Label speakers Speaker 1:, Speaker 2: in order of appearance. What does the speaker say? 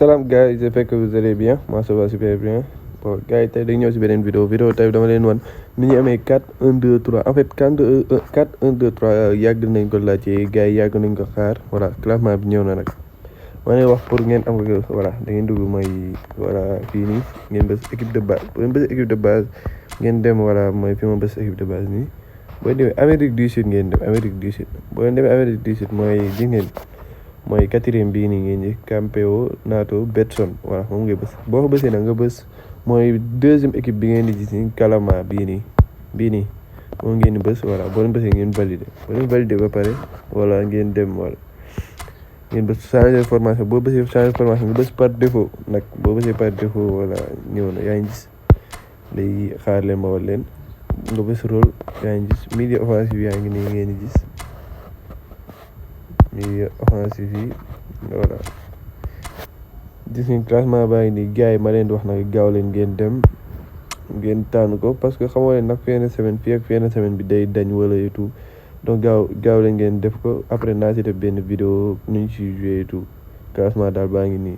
Speaker 1: Salam gars, j'espère que vous allez bien. Moi ça va super bien. Bon gars yi tey dañu ñëw si beneen vidéo tey dama leen wan ni ñu amee 4 1 2 3 en fait 4 1 2 3 yàgg nañ ko laajte gars yi yàgg nañ ko xaar voilà classement bi ñëw na nag. ma ne wax pour ngeen am ko voilà da ngeen dugg mooy voilà fii nii ngeen bës équipe de base bu ngeen bës équipe de base ngeen dem voilà mooy fi ma bës équipe de base nii boo demee Amérique du Sud ngeen dem Amérique du Sud boo demee Amérique du Sud mooy gis ngeen mooy quatrième bii nii ngeen di campeonato Betson voilà moom ngay bës boo ko bësee nag nga bës mooy deuxième équipe bi ngeen di gis nii Kalama bii nii moom ngeen di bës voilà boo leen bësee ngeen validé ba pare voilà ngeen dem voilà ngeen bës changer formation boo bësee changer formation nga bës par défaut nag boo bësee par défaut voilà ñëw na yaa ngi gis léegi xaar leen ma wal leen nga bës rôle yaa ngi gis milieu offensif yaa ngi nii ngeen di gis milieu offensif yi voilà gis ngeen classement baa ngi nii gars yi ma leen di wax nag gaaw leen ngeen dem ngeen tànn ko parce que xamoo leen nag fenn semaine fii ak fenn semaine bi day dañ wala et tout donc gaaw leen ngeen def ko après naa si def benn vidéo nu ñu si joué et tout classement daal baa ngi nii